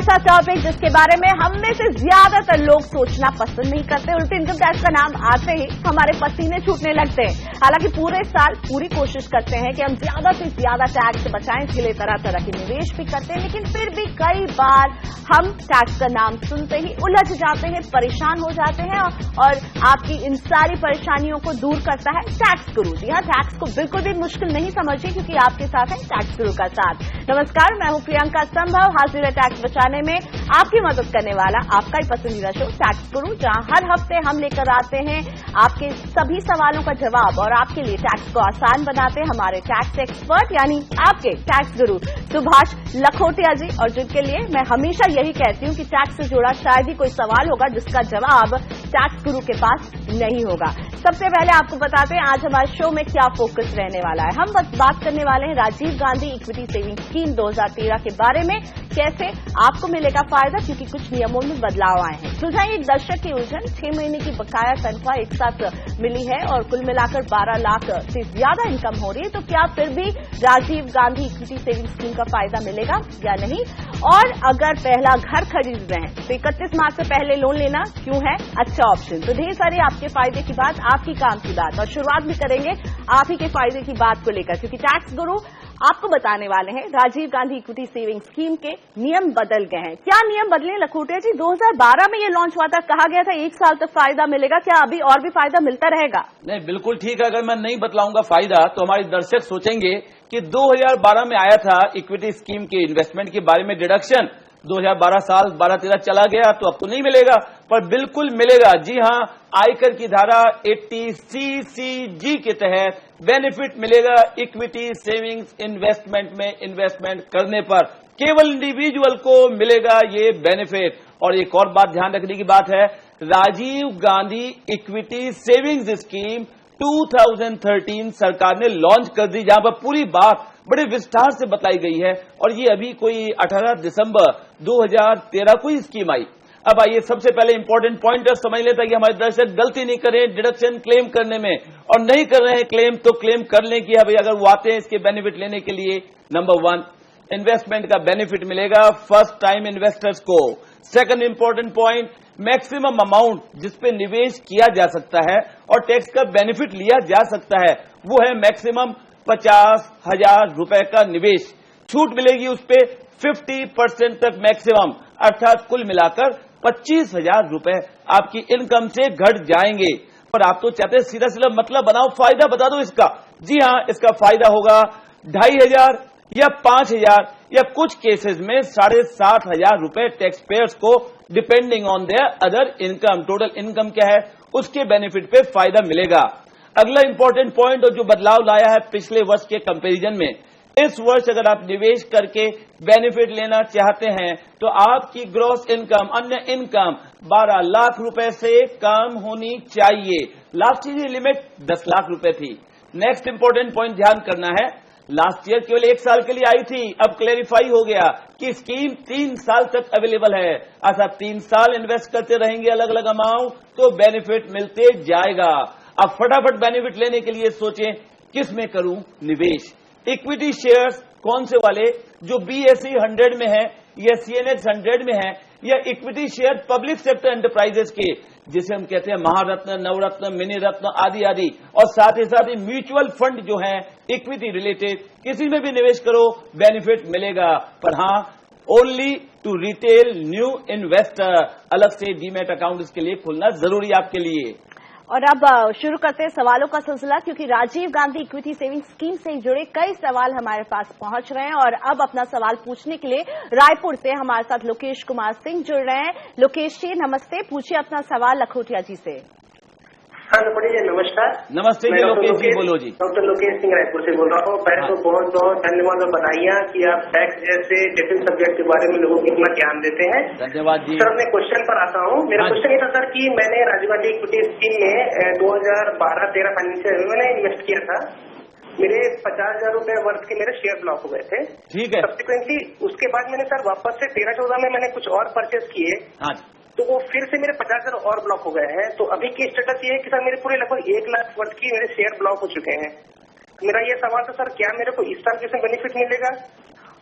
ऐसा टॉपिक जिसके बारे में हम में से ज्यादातर लोग सोचना पसंद नहीं करते। उल्टे इनकम टैक्स का नाम आते ही हमारे पसीने छूटने लगते हैं। हालांकि पूरे साल पूरी कोशिश करते हैं कि हम ज्यादा से ज्यादा टैक्स बचाएं, इसके लिए तरह तरह के निवेश भी करते हैं, लेकिन फिर भी कई बार हम टैक्स का नाम सुनते ही उलझ जाते हैं, परेशान हो जाते हैं। और आपकी इन सारी परेशानियों को दूर करता है टैक्स गुरु। जी हाँ, टैक्स को बिल्कुल भी मुश्किल नहीं समझिए, क्योंकि आपके साथ है टैक्स गुरु का साथ। नमस्कार, मैं हूं प्रियंका संभव, हाजिर है टैक्स बचाने में आपकी मदद करने वाला आपका ही पसंदीदा शो टैक्स गुरु, जहां हर हफ्ते हम लेकर आते हैं आपके सभी सवालों का जवाब और आपके लिए टैक्स को आसान बनाते हैं हमारे टैक्स एक्सपर्ट, यानी आपके टैक्स गुरु सुभाष लखोटिया जी। और जिनके लिए मैं हमेशा यही कहती हूं कि टैक्स से जुड़ा शायद ही कोई सवाल होगा जिसका जवाब टैक्स गुरु के पास नहीं होगा। सबसे पहले आपको बताते हैं आज हमारे शो में क्या फोकस रहने वाला है। हम बात करने वाले हैं Rajiv Gandhi equity saving scheme 2013 के बारे में, कैसे आपको मिलेगा फायदा, क्योंकि कुछ नियमों में बदलाव आए हैं। सुलझाएंगे एक दर्शक की उलझन, 6 महीने की बकाया तनख्वाह एक साथ मिली है और कुल मिलाकर 12 लाख से ज्यादा इनकम हो रही है, तो क्या फिर भी Rajiv Gandhi equity saving scheme का फायदा मिलेगा या नहीं। और अगर पहला घर खरीद रहे हैं तो 31 मार्च से पहले लोन लेना क्यों है अच्छा ऑप्शन। तो ढेर सारी आपके फायदे की बात, आपकी काम की बात, और शुरुआत भी करेंगे आप ही के फायदे की बात को लेकर, क्योंकि टैक्स गुरु आपको बताने वाले हैं Rajiv Gandhi equity saving scheme के नियम बदल गए हैं। क्या नियम बदले लखोटिया जी? 2012 में ये लॉन्च हुआ था, कहा गया था 1 साल तक फायदा मिलेगा, क्या अभी और भी फायदा मिलता रहेगा? नहीं, बिल्कुल ठीक है। अगर मैं नहीं बतलाऊंगा फायदा तो हमारे दर्शक सोचेंगे कि 2012 में आया था इक्विटी स्कीम के इन्वेस्टमेंट के बारे में डिडक्शन, 2012 साल 12-13 चला गया तो अब तो नहीं मिलेगा, पर बिल्कुल मिलेगा। जी हां, आयकर की धारा 80CCG के तहत बेनिफिट मिलेगा इक्विटी सेविंग्स इन्वेस्टमेंट में इन्वेस्टमेंट करने पर। केवल इंडिविजुअल को मिलेगा ये बेनिफिट। और एक और बात ध्यान रखने की बात है, Rajiv Gandhi equity savings scheme 2013 सरकार ने लॉन्च कर दी, जहां पर पूरी बात बड़े विस्तार से बताई गई है। और ये अभी कोई 18 दिसंबर 2013 को ही स्कीम आई। अब आइए सबसे पहले इंपॉर्टेंट पॉइंटर समझ लें ताकि हमारे दर्शक गलती नहीं करें डिडक्शन क्लेम करने में, और नहीं कर रहे हैं क्लेम तो क्लेम कर लें कि भाई अगर वो आते हैं इसके बेनिफिट लेने के लिए। नंबर 1, इन्वेस्टमेंट का बेनिफिट मिलेगा फर्स्ट टाइम इन्वेस्टर्स को। Second important point, maximum amount जिस पे निवेश किया जा सकता है और टैक्स का बेनिफिट लिया जा सकता है वो है मैक्सिमम 50,000 रुपए का निवेश। छूट मिलेगी उस पे 50% तक मैक्सिमम, अर्थात कुल मिलाकर 25,000 रुपए आपकी इनकम से घट जाएंगे। पर आप तो चाहते हैं सीधा सीधा मतलब बनाओ, फायदा बता दो इसका। जी हां, इसका फायदा होगा 2,500 या 5,000 या कुछ केसेस में 7,500 रुपए टैक्स पेयर्स को, depending on their other income. Total income क्या है उसके बेनिफिट पे फायदा मिलेगा। अगला इंपॉर्टेंट पॉइंट और जो बदलाव लाया है पिछले वर्ष के कंपैरिजन में, इस वर्ष अगर आप निवेश करके बेनिफिट लेना चाहते हैं तो आपकी ग्रॉस इनकम, अन्य इनकम 12 लाख रुपए से कम होनी चाहिए। लास्ट ईयर ये लिमिट 10 लाख रुपए थी। नेक्स्ट इंपॉर्टेंट पॉइंट ध्यान करना है, लास्ट ईयर केवल 1 साल के लिए आई थी, अब क्लेरिफाई हो गया कि स्कीम 3 साल तक अवेलेबल है। अर्थात 3 साल इन्वेस्ट करते रहेंगे अलग अलग अमाउंट तो बेनिफिट मिलते जाएगा। अब फटाफट बेनिफिट लेने के लिए सोचें किस में करूं निवेश। इक्विटी शेयर्स कौन से वाले, जो BSE 100 में है या CNX 100 में है, या equity share public sector enterprises के, जिसे हम कहते हैं महारत्न, नवरत्न, मिनी रत्न आदि आदि, और साथ ही म्यूचुअल फंड जो है इक्विटी रिलेटेड, किसी में भी निवेश करो बेनिफिट मिलेगा। पर हां, only to retail new investor, अलग से डीमैट अकाउंट इसके लिए खोलना जरूरी आपके लिए। और अब शुरू करते हैं सवालों का सिलसिला, क्योंकि Rajiv Gandhi equity saving scheme से जुड़े कई सवाल हमारे पास पहुंच रहे हैं। और अब अपना सवाल पूछने के लिए रायपुर से हमारे साथ लोकेश कुमार सिंह जुड़ रहे हैं। लोकेश जी नमस्ते, पूछिए अपना सवाल लखोटिया जी से। हाँ लखोटिया जी नमस्कार। नमस्ते जी लोकेश जी, बोलो जी। डॉक्टर लोकेश सिंह रायपुर से बोल रहा हूँ। पहले तो बहुत बहुत धन्यवाद और बधाइयाँ कि आप टैक्स जैसे जटिल सब्जेक्ट के बारे में लोगों को इतना ज्ञान देते हैं। धन्यवाद जी। सर, अपने क्वेश्चन पर आता हूँ। मेरा क्वेश्चन ये था सर कि मैंने राजीव गांधी इक्विटी स्कीम में 2012-13 फाइनेंशियल ईयर में इन्वेस्ट किया था। मेरे 50,000 रुपए वर्थ के मेरे शेयर ब्लॉक हो गए थे। ठीक है। सब्सिक्वेंटली उसके बाद मैंने सर वापस से 13-14 में मैंने कुछ और परचेज किए। हाँ, तो वो फिर से मेरे 50,000 और ब्लॉक हो गए हैं। तो अभी की स्टेटस ये है कि सर मेरे पूरे लगभग 1 लाख वर्थ की मेरे शेयर ब्लॉक हो चुके हैं। मेरा ये सवाल था सर, क्या मेरे को इस साल किसी बेनिफिट मिलेगा?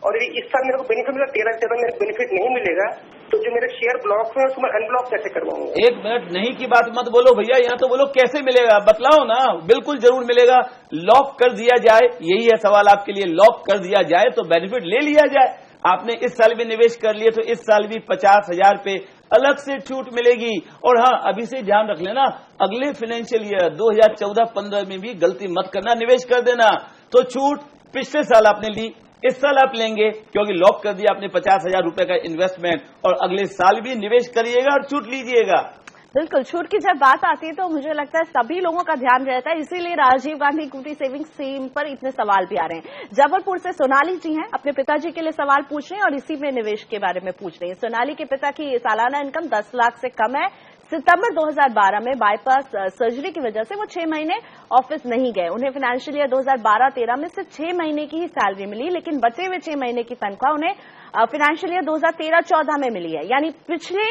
और यदि इस साल मेरे को बेनिफिट मिला 13 से ज्यादा मेरे बेनिफिट नहीं मिलेगा तो जो मेरे शेयर ब्लॉक है उसको मैं अनब्लॉक कैसे करवाऊंगा? एक मिनट, नहीं की बात मत बोलो भैया, यहाँ तो बोलो कैसे मिलेगा, बतलाओ ना। बिल्कुल जरूर मिलेगा, लॉक कर दिया जाए, यही है सवाल आपके लिए। लॉक कर दिया जाए तो बेनिफिट ले लिया जाए। आपने इस साल भी निवेश कर लिए तो इस साल भी 50,000 पे अलग से छूट मिलेगी। और हाँ, अभी से ध्यान रख लेना, अगले फाइनेंशियल ईयर 2014-15 में भी गलती मत करना, निवेश कर देना। तो छूट पिछले साल आपने ली, इस साल आप लेंगे, क्योंकि लॉक कर दिया आपने 50,000 रुपए का इन्वेस्टमेंट, और अगले साल भी निवेश करिएगा और छूट लीजिएगा। बिल्कुल, छूट की जब बात आती है तो मुझे लगता है सभी लोगों का ध्यान रहता है, इसीलिए Rajiv Gandhi equity saving scheme पर इतने सवाल भी आ रहे हैं। जबलपुर से सोनाली जी हैं, अपने पिताजी के लिए सवाल पूछ रहे हैं और इसी में निवेश के बारे में पूछ रही हैं। सोनाली के पिता की सालाना इनकम 10 लाख से कम है। सितंबर 2012 में बाईपास सर्जरी की वजह से वो 6 महीने ऑफिस नहीं गए। उन्हें फाइनेंशियल ईयर 2012-13 में सिर्फ 6 महीने की ही सैलरी मिली, लेकिन बचे हुए 6 महीने की तनख्वाह उन्हें फाइनेंशियल ईयर 2013-14 में मिली है। यानी पिछले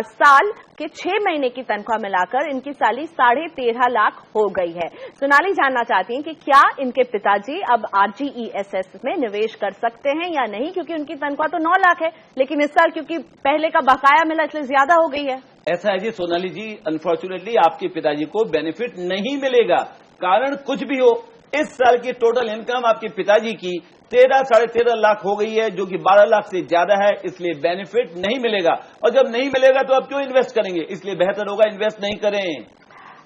साल के 6 महीने की तनख्वाह मिलाकर इनकी सैलरी 13.5 लाख हो गई है। सोनाली जानना चाहती हैं कि क्या इनके पिताजी अब RGESS में निवेश कर सकते हैं या नहीं, क्योंकि उनकी तनख्वाह तो 9 लाख है, लेकिन इस साल क्योंकि पहले का बकाया मिला इसलिए ज्यादा हो गई है। ऐसा है जी सोनाली जी, अनफॉर्चुनेटली आपके पिताजी को बेनिफिट नहीं मिलेगा। कारण कुछ भी हो, इस साल की टोटल इनकम आपके पिताजी की 13-13.5 लाख हो गई है, जो कि 12 लाख से ज्यादा है, इसलिए बेनिफिट नहीं मिलेगा। और जब नहीं मिलेगा तो आप क्यों इन्वेस्ट करेंगे, इसलिए बेहतर होगा इन्वेस्ट नहीं करें।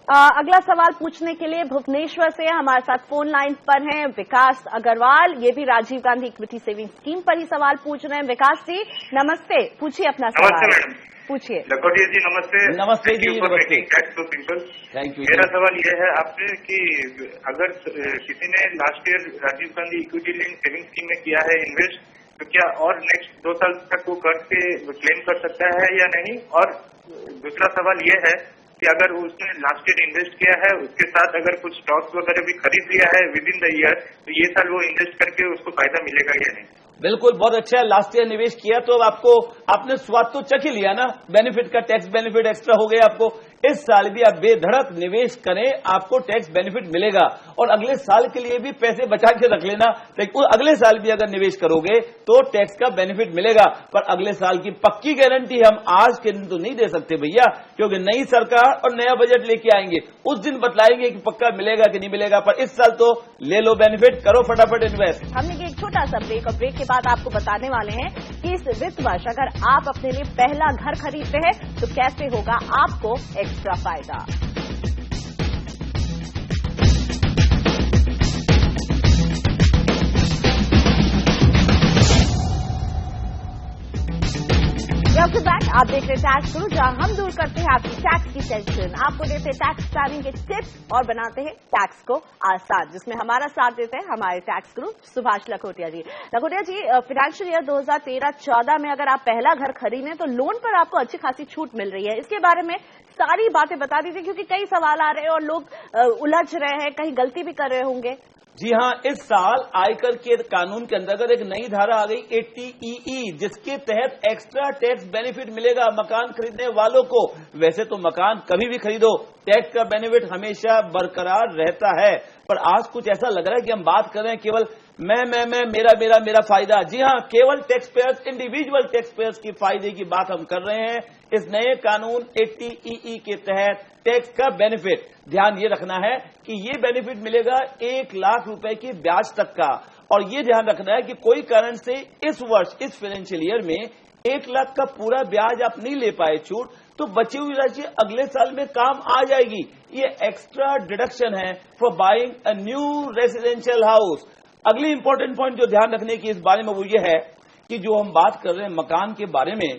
अगला सवाल पूछने के लिए भुवनेश्वर से हमारे साथ फोन लाइन पर हैं विकास अग्रवाल। ये भी Rajiv Gandhi equity saving scheme पर ही सवाल पूछ रहे हैं। विकास जी नमस्ते, पूछिए अपना सवाल। पूछिए। लखोटिया जी नमस्ते। नमस्ते जी, नमस्ते। Thank you. मेरा सवाल यह है आपसे कि अगर किसी ने last year Rajiv Gandhi equity link saving scheme में किया है इन्वेस्ट, तो क्या और नेक्स्ट 2 साल तक वो कर्ज के क्लेम कर सकता है या नहीं? और दूसरा सवाल यह है कि अगर उसने लास्ट ईयर इन्वेस्ट किया है, उसके साथ अगर कुछ स्टॉक्स वगैरह भी खरीद लिया है विद इन द ईयर, तो ये साल वो इन्वेस्ट करके उसको फायदा मिलेगा या नहीं? बिल्कुल, बहुत अच्छा है। लास्ट ईयर निवेश किया तो आपने स्वाद तो चख ही लिया ना, बेनिफिट का, टैक्स बेनिफिट एक्स्ट्रा हो गया आपको। इस साल भी आप बेधड़क निवेश करें, आपको टैक्स बेनिफिट मिलेगा। और अगले साल के लिए भी पैसे बचा के रख लेना, अगले साल भी अगर निवेश करोगे तो टैक्स का बेनिफिट मिलेगा। पर अगले साल की पक्की गारंटी हम आज के दिन तो नहीं दे सकते भैया, क्योंकि नई सरकार और नया बजट लेके आएंगे, उस दिन बतलाएंगे कि पक्का मिलेगा कि नहीं मिलेगा। पर इस साल तो ले लो बेनिफिट, करो फटाफट इन्वेस्ट। हमने एक छोटा सा ब्रेक, और ब्रेक के बाद आपको बताने वाले हैं कि इस वित्त वर्ष अगर आप अपने लिए पहला घर खरीदते हैं तो कैसे होगा आपको एक्स्ट्रा फायदा। वेलकम बैक, आप देख रहे हैं टैक्स गुरु, जहां हम दूर करते हैं आपकी टैक्स की टेंशन, आपको देते हैं टैक्स प्लानिंग के टिप्स और बनाते हैं टैक्स को आसान, जिसमें हमारा साथ देते हैं हमारे टैक्स गुरु सुभाष लखोटिया जी। लखोटिया जी, फाइनेंशियल ईयर 2013-14 में अगर आप पहला घर खरीदें तो लोन पर आपको अच्छी खासी छूट मिल रही है। इसके बारे में सारी बातें बता दीजिए, क्योंकि कई सवाल आ रहे हैं और लोग उलझ रहे हैं, कहीं गलती भी कर रहे होंगे। जी हाँ, इस साल आयकर के कानून के अंतर्गत एक नई धारा आ गई 80EE, जिसके तहत एक्स्ट्रा टैक्स बेनिफिट मिलेगा मकान खरीदने वालों को। वैसे तो मकान कभी भी खरीदो, टैक्स का बेनिफिट हमेशा बरकरार रहता है, पर आज कुछ ऐसा लग रहा है कि हम बात कर रहे हैं केवल मैं मेरा फायदा। जी हाँ, केवल tax payers, individual tax payers की फायदे की बात हम कर रहे हैं। इस नए कानून 80EE के तहत टैक्स का बेनिफिट, ध्यान ये रखना है कि ये बेनिफिट मिलेगा 1 लाख रुपए की ब्याज तक का। और ये ध्यान रखना है कि कोई कारण से इस वर्ष, इस फाइनेंशियल ईयर में 1 लाख का पूरा ब्याज आप नहीं ले पाए छूट, तो बची हुई राशि अगले साल में काम आ जाएगी। ये एक्स्ट्रा डिडक्शन है for buying a new residential house. अगली इंपॉर्टेंट पॉइंट जो ध्यान रखने की इस बारे में वो ये है कि जो हम बात कर रहे हैं मकान के बारे में,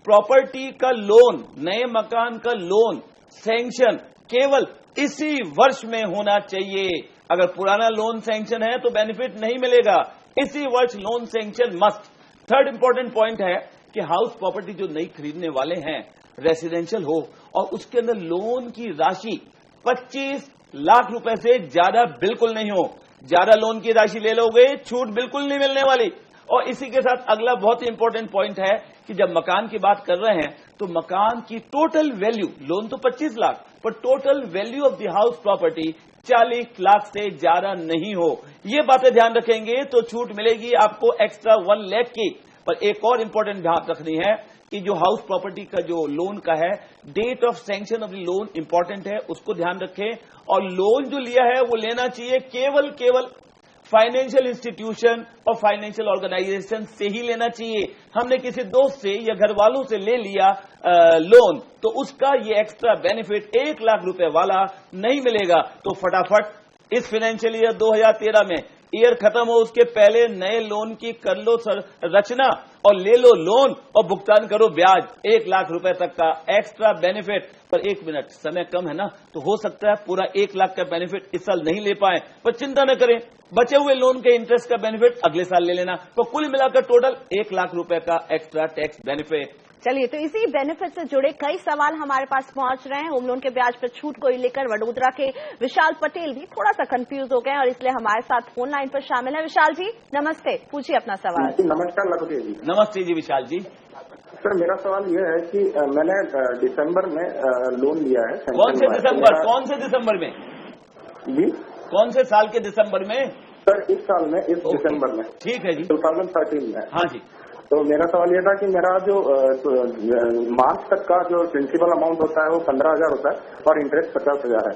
प्रॉपर्टी का लोन, नए मकान का लोन सैंक्शन केवल इसी वर्ष में होना चाहिए। अगर पुराना लोन सैंक्शन है तो बेनिफिट नहीं मिलेगा, इसी वर्ष loan sanction must. Third important point है कि हाउस प्रॉपर्टी जो नई खरीदने वाले हैं, रेसिडेंशियल हो और उसके अंदर लोन की राशि 25 लाख रुपए से ज्यादा बिल्कुल नहीं हो। ज्यादा लोन की राशि ले लोगे छूट बिल्कुल नहीं मिलने वाली। और इसी के साथ अगला बहुत ही इंपॉर्टेंट पॉइंट है कि जब मकान की बात कर रहे हैं तो मकान की टोटल वैल्यू, लोन तो 25 लाख, पर total value of the house property 40 lakh से ज्यादा नहीं हो। ये बातें ध्यान रखेंगे तो छूट मिलेगी आपको एक्स्ट्रा 1 लाख की। पर एक और इंपॉर्टेंट ध्यान रखनी है कि जो हाउस प्रॉपर्टी का जो लोन का है, date of sanction of the loan important है, उसको ध्यान रखें। और लोन जो लिया है वो लेना चाहिए केवल फाइनेंशियल इंस्टीट्यूशन और फाइनेंशियल ऑर्गेनाइजेशन से ही लेना चाहिए। हमने किसी दोस्त से या घर वालों से ले लिया लोन, तो उसका ये एक्स्ट्रा बेनिफिट 1 लाख रुपए वाला नहीं मिलेगा। तो फटाफट इस फाइनेंशियल ईयर 2013 में ईयर खत्म हो उसके पहले नए लोन की कर लो रचना और ले लो लोन और भुगतान करो ब्याज। 1 लाख रुपए तक का एक्स्ट्रा बेनिफिट। पर 1 मिनट, समय कम है ना, तो हो सकता है पूरा 1 लाख का बेनिफिट इस साल नहीं ले पाए, पर चिंता न करें, बचे हुए लोन के इंटरेस्ट का बेनिफिट अगले साल ले लेना। तो कुल मिलाकर टोटल 1 लाख रुपए का एक्स्ट्रा टैक्स बेनिफिट। चलिए, तो इसी बेनिफिट से जुड़े कई सवाल हमारे पास पहुंच रहे हैं। होम लोन के ब्याज पर छूट को लेकर वडोदरा के विशाल पटेल भी थोड़ा सा कंफ्यूज हो गए हैं और इसलिए हमारे साथ फोन लाइन पर शामिल है। विशाल जी नमस्ते, पूछिए अपना सवाल। नमस्कार लखोटिया जी। नमस्ते जी विशाल जी। सर मेरा सवाल यह है कि मैंने दिसंबर में लोन लिया है। कौन से दिसंबर में जी? कौन से साल के दिसंबर में? सर इस साल में, इस दिसंबर में। ठीक है जी, 2013 में। हाँ जी। तो मेरा सवाल यह था कि मेरा जो मार्च तक का जो प्रिंसिपल अमाउंट होता है वो 15,000 होता है और इंटरेस्ट 50,000 है।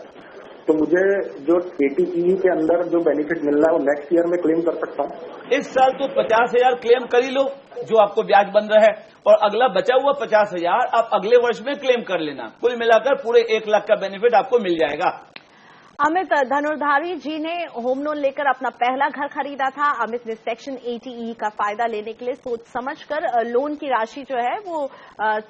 तो मुझे जो 80E के अंदर जो बेनिफिट मिल रहा है वो नेक्स्ट ईयर में क्लेम कर सकता हूँ? इस साल तो 50,000 क्लेम कर ही लो जो आपको ब्याज बन रहा है, और अगला बचा हुआ 50,000 आप अगले वर्ष में क्लेम कर लेना। कुल मिलाकर पूरे 1 लाख का बेनिफिट आपको मिल जाएगा। अमित धनुर्धारी जी ने होम लोन लेकर अपना पहला घर खरीदा था। अमित ने सेक्शन 80E का फायदा लेने के लिए सोच समझकर लोन की राशि जो है वो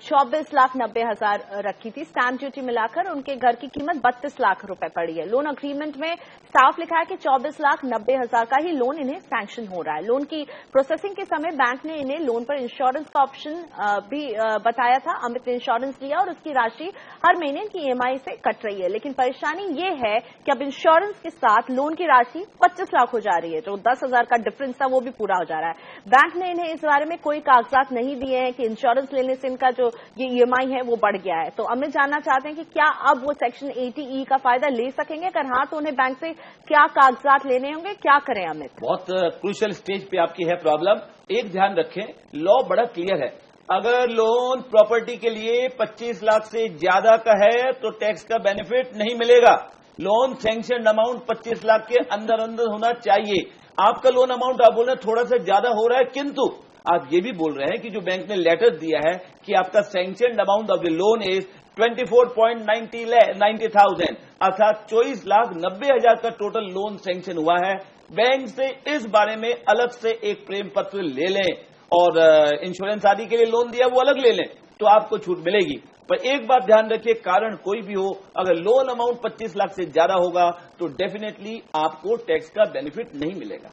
24,90,000 रखी थी। स्टैंप ड्यूटी मिलाकर उनके घर की कीमत 32 लाख रुपए पड़ी है। लोन अग्रीमेंट में साफ लिखा है कि 24,90,000 का ही लोन इन्हें सैंक्शन हो रहा है। लोन की प्रोसेसिंग के समय बैंक ने इन्हें लोन पर इंश्योरेंस का ऑप्शन भी बताया था। अमित ने इंश्योरेंस लिया और उसकी राशि हर महीने की EMI से कट रही है, लेकिन परेशानी ये है कि अब इंश्योरेंस के साथ लोन की राशि 25 लाख हो जा रही है। जो 10,000 का डिफरेंस था वो भी पूरा हो जा रहा है। बैंक ने इन्हें इस बारे में कोई कागजात नहीं दिए हैं कि इंश्योरेंस लेने से इनका जो ये EMI है वो बढ़ गया है। तो अमित जानना चाहते हैं कि क्या अब वो सेक्शन 80E का फायदा ले सकेंगे? अगर हाँ, तो उन्हें बैंक से क्या कागजात लेने होंगे, क्या करें अमित? बहुत क्रूशियल स्टेज पे आपकी है प्रॉब्लम। एक ध्यान रखें, लॉ बड़ा क्लियर है। अगर लोन प्रॉपर्टी के लिए 25 लाख से ज्यादा का है तो टैक्स का बेनिफिट नहीं मिलेगा। लोन सैंक्शन अमाउंट 25 लाख के अंदर होना चाहिए। आपका लोन अमाउंट आप बोल रहे हैं थोड़ा सा ज्यादा हो रहा है, किंतु आप ये भी बोल रहे हैं कि जो बैंक ने लेटर दिया है कि आपका sanction amount of the loan is 24,90,000 अर्थात 24,90,000 का टोटल लोन सैंक्शन हुआ है। बैंक से इस बारे में अलग से एक प्रेम पत्र ले लें और इंश्योरेंस आदि के लिए लोन दिया वो अलग ले लें तो आपको छूट मिलेगी। पर एक बात ध्यान रखिए, कारण कोई भी हो, अगर लोन अमाउंट 25 लाख से ज्यादा होगा तो डेफिनेटली आपको टैक्स का बेनिफिट नहीं मिलेगा।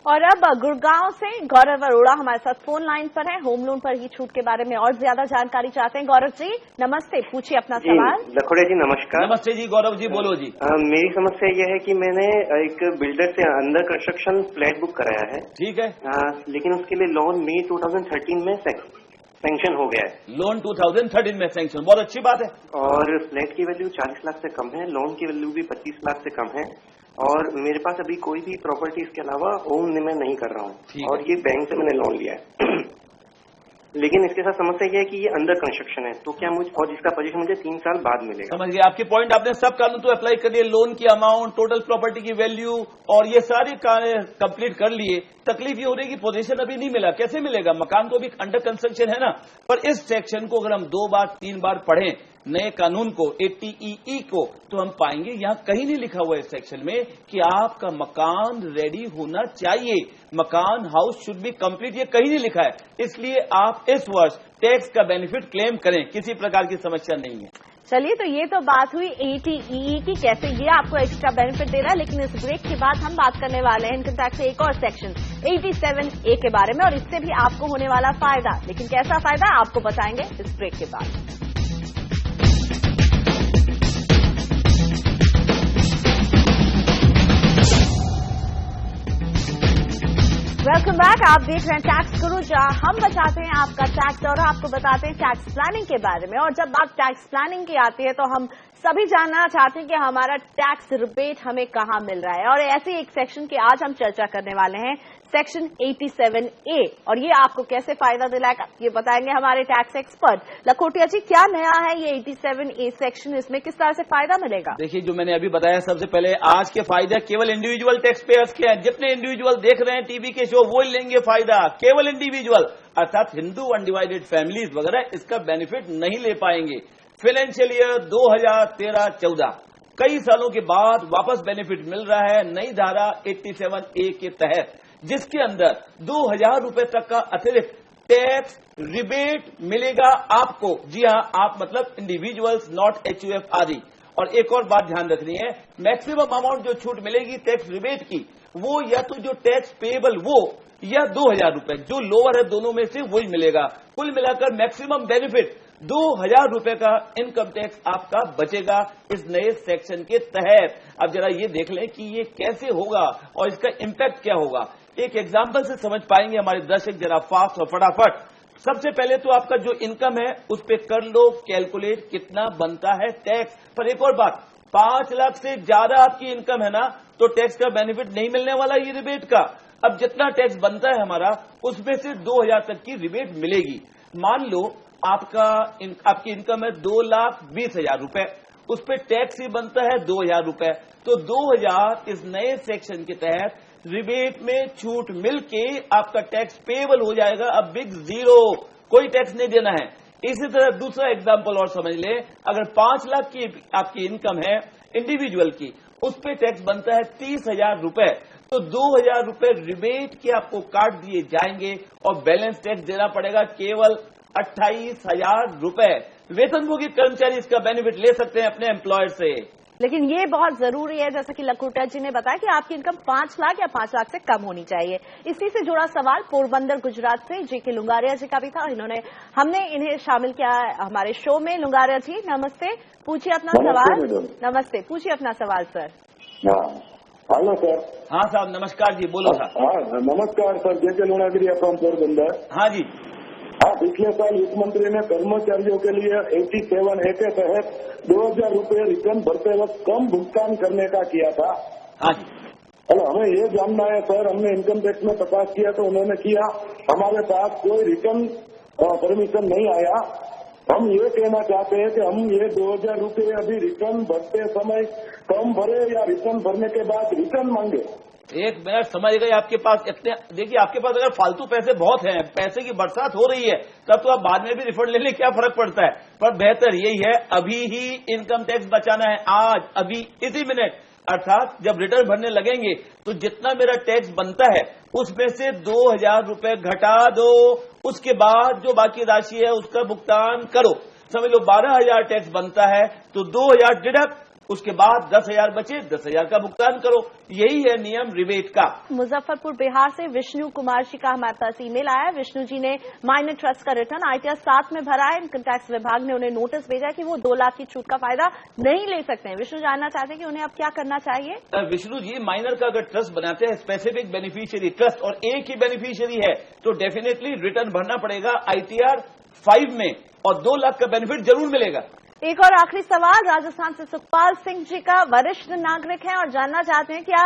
और अब गुड़गांव से गौरव अरोड़ा हमारे साथ फोन लाइन पर है। होम लोन पर ही छूट के बारे में और ज्यादा जानकारी चाहते हैं। गौरव जी नमस्ते, पूछिए अपना सवाल। लखोड़िया जी नमस्कार। नमस्ते जी गौरव जी, बोलो जी। मेरी समस्या यह है कि मैंने एक बिल्डर से अंडर कंस्ट्रक्शन फ्लैट बुक कराया है। ठीक है। लेकिन उसके लिए लोन मई 2013 में सैंक्शन हो गया है। लोन 2013 में सैंक्शन, बहुत अच्छी बात है। और फ्लैट की वैल्यू 40 लाख से कम है, लोन की वैल्यू भी 25 लाख से कम है, और मेरे पास अभी कोई भी प्रॉपर्टी इसके अलावा ओन मैं नहीं कर रहा हूँ, और ये बैंक से मैंने लोन लिया है। लेकिन इसके साथ समस्या ये है कि ये अंडर कंस्ट्रक्शन है, तो क्या मुझे, और जिसका पोजीशन मुझे 3 साल बाद मिलेगा। समझ गए आपकी पॉइंट। आपने सब कानून तो अप्लाई कर लिए, लोन की अमाउंट, टोटल प्रॉपर्टी की वैल्यू और ये सारे कार्य कंप्लीट कर लिए। तकलीफ ये हो रही है कि पोजीशन अभी नहीं मिला। कैसे मिलेगा? मकान तो अभी अंडर कंस्ट्रक्शन है ना। पर इस सेक्शन को अगर हम 2 बार 3 बार पढ़ें नए कानून को, 80EE को, तो हम पाएंगे यहां कहीं नहीं लिखा हुआ है इस सेक्शन में कि आपका मकान रेडी होना चाहिए, मकान हाउस शुड बी कंप्लीट, ये कहीं नहीं लिखा है। इसलिए आप इस वर्ष टैक्स का बेनिफिट क्लेम करें, किसी प्रकार की समस्या नहीं है। चलिए, तो ये तो बात हुई 80EE की, कैसे ये आपको एक्स्ट्रा बेनिफिट दे रहा है। लेकिन इस ब्रेक के बाद हम बात करने वाले हैं इनकम टैक्स से एक और सेक्शन 87A के बारे में, और इससे भी आपको होने वाला फायदा। लेकिन कैसा फायदा आपको बताएंगे इस ब्रेक के बाद। Welcome back. आप देख रहे हैं टैक्स गुरु, जहां हम बताते हैं आपका टैक्स और आपको बताते हैं टैक्स प्लानिंग के बारे में। और जब बात टैक्स प्लानिंग की आती है तो हम सभी जानना चाहते हैं कि हमारा टैक्स रिबेट हमें कहां मिल रहा है। और ऐसे एक सेक्शन की आज हम चर्चा करने वाले हैं, सेक्शन 87A, और ये आपको कैसे फायदा दिलाएगा ये बताएंगे हमारे टैक्स एक्सपर्ट लखोटिया जी। क्या नया है ये 87A सेक्शन, इसमें किस तरह से फायदा मिलेगा? देखिए, जो मैंने अभी बताया, सबसे पहले आज के फायदे केवल इंडिविजुअल टैक्स पेयर्स के हैं। जितने इंडिविजुअल देख रहे हैं टीवी के शो, वो लेंगे फायदा, केवल इंडिविजुअल, अर्थात हिंदू अनडिवाइडेड फैमिलीज वगैरह इसका बेनिफिट नहीं ले पाएंगे। फाइनेंशियल ईयर 2013-14 कई सालों के बाद वापस बेनिफिट मिल रहा है नई धारा 87A के तहत, जिसके अंदर 2000 रुपए तक का अतिरिक्त टैक्स रिबेट मिलेगा आपको। जी हां, आप मतलब इंडिविजुअल्स, नॉट HUF आदि। और एक और बात ध्यान रखनी है, मैक्सिमम अमाउंट जो छूट मिलेगी टैक्स रिबेट की, वो या तो जो टैक्स पेएबल वो या 2000 रुपए, जो लोअर है दोनों में से वही मिलेगा। कुल मिलाकर मैक्सिमम बेनिफिट 2000 रुपए का इनकम टैक्स आपका बचेगा इस नए सेक्शन के तहत। अब जरा ये देख लें कि ये कैसे होगा और इसका इंपैक्ट क्या होगा। एक एग्जांपल से समझ पाएंगे हमारे दर्शक, जरा फास्ट और फटाफट। सबसे पहले तो आपका जो इनकम है उस पे कर लो कैलकुलेट कितना बनता है टैक्स। पर एक और बात, 5 लाख से ज्यादा आपकी इनकम है ना, तो टैक्स का बेनिफिट नहीं मिलने वाला ये रिबेट का। अब जितना टैक्स बनता है हमारा, उसमें से 2000 तक की रिबेट मिलेगी। मान लो आपकी इनकम है 2,20,000 रुपए, उस पर टैक्स ही बनता है 2000 रुपए, तो 2000 इस नए सेक्शन के तहत रिबेट में छूट मिलके आपका टैक्स पेएबल हो जाएगा। अब बिग जीरो, कोई टैक्स नहीं देना है। इसी तरह दूसरा एग्जांपल और समझ ले, अगर 5 लाख की आपकी इनकम है इंडिविजुअल की, उस पे टैक्स बनता है 30,000 रुपए, तो 2000 रुपए रिबेट के आपको काट दिए जाएंगे और बैलेंस टैक्स देना पड़ेगा केवल 28,000 रुपए। वेतनभोगी कर्मचारी इसका बेनिफिट ले सकते हैं अपने एम्प्लॉयर से। लेकिन ये बहुत जरूरी है, जैसा कि लखोटिया जी ने बताया, कि आपकी इनकम 5 लाख या 5 लाख से कम होनी चाहिए। इसी से जुड़ा सवाल पोरबंदर गुजरात से JK लुंगारिया जी का भी था। हमने इन्हें शामिल किया हमारे शो में। लुंगारिया जी नमस्ते, पूछिए अपना सवाल। नमस्ते, पूछिए अपना सवाल सर। Hello sir. हाँ साहब, नमस्कार जी, बोलो सर। हाँ नमस्कार सर, JK लुंगारिया फ्रॉम पोरबंदर। हाँ जी। हाँ, पिछले साल वित्त मंत्री ने कर्मचारियों के लिए 87A के तहत 2000 रुपए रिटर्न भरते वक्त कम भुगतान करने का किया था। हाँ जी। हेलो, हमें ये जानना है सर, हमने इनकम टैक्स में तपास किया तो उन्होंने किया, हमारे पास कोई रिटर्न परमिशन नहीं आया। हम ये कहना चाहते हैं कि हम ये 2000 रुपए अभी रिटर्न भरते समय कम भरे या रिटर्न भरने के बाद रिटर्न मांगे। एक मिनट, समझ गए आपके पास इतने। देखिए, आपके पास अगर फालतू पैसे बहुत हैं, पैसे की बरसात हो रही है, तब तो आप बाद में भी रिफंड ले लें, क्या फर्क पड़ता है। पर बेहतर यही है अभी ही इनकम टैक्स बचाना है, आज अभी इसी मिनट। अर्थात जब रिटर्न भरने लगेंगे तो जितना मेरा टैक्स बनता है उसमें से 2000 रुपए घटा दो, उसके बाद जो बाकी राशि है उसका भुगतान करो। समझ लो 12,000 टैक्स बनता है तो 2000 डिडक्ट, उसके बाद 10,000 बचे, 10,000 का भुगतान करो। यही है नियम रिबेट का। मुजफ्फरपुर बिहार से विष्णु कुमार जी का हमारे पास ईमेल आया। विष्णु जी ने माइनर ट्रस्ट का रिटर्न ITR 7 में भरा है। इनकम टैक्स विभाग ने उन्हें नोटिस भेजा कि वो 2 लाख की छूट का फायदा नहीं ले सकते हैं। विष्णु जानना चाहते हैं कि उन्हें अब क्या करना चाहिए। विष्णु जी, माइनर का अगर ट्रस्ट बनाते हैं, स्पेसिफिक बेनिफिशियरी ट्रस्ट, और एक ही बेनिफिशियरी है, तो डेफिनेटली रिटर्न भरना पड़ेगा ITR 5 में, और 2 लाख का बेनिफिट जरूर मिलेगा। एक और आखिरी सवाल राजस्थान से सुखपाल सिंह जी का, वरिष्ठ नागरिक हैं और जानना चाहते हैं क्या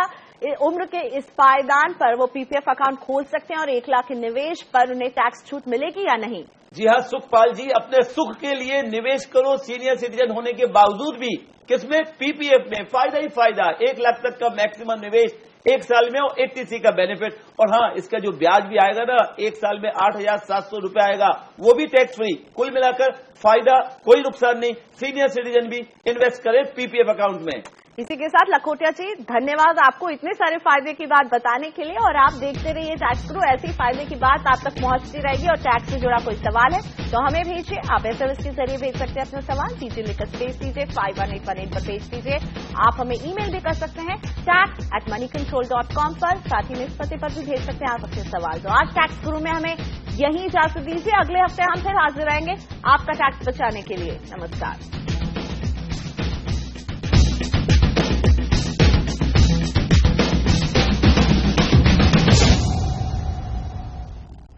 उम्र के इस पायदान पर वो PPF अकाउंट खोल सकते हैं और 1 लाख के निवेश पर उन्हें टैक्स छूट मिलेगी या नहीं। जी हाँ सुखपाल जी, अपने सुख के लिए निवेश करो, सीनियर सिटीजन होने के बावजूद भी। किसमें? PPF में फायदा ही फायदा। 1 लाख तक का मैक्सिमम निवेश 1 साल में, और 80C का बेनिफिट। और हाँ, इसका जो ब्याज भी आएगा ना, 1 साल में 8,700 रुपए आएगा, वो भी टैक्स फ्री। कुल मिलाकर फायदा, कोई नुकसान नहीं। सीनियर सिटीजन भी इन्वेस्ट करे PPF अकाउंट में। इसी के साथ लखोटिया जी, धन्यवाद आपको इतने सारे फायदे की बात बताने के लिए। और आप देखते रहिए टैक्स गुरु, ऐसी फायदे की बात आप तक पहुंचती रहेगी। और टैक्स से जुड़ा कोई सवाल है तो हमें भेजिए, आप SMS के जरिए भेज सकते हैं अपना सवाल। दीजिए लिखकर स्पेस दीजिए, 51818 पर भेज दीजिए। आप हमें ईमेल भी कर सकते हैं tax@moneycontrol.com पर। साथ ही में इस पते पर भी भेज सकते हैं आप अपने सवाल। तो आज टैक्स गुरु में हमें यही इजाजत दीजिए। अगले हफ्ते हम फिर हाजिर रहेंगे आपका टैक्स बचाने के लिए। नमस्कार।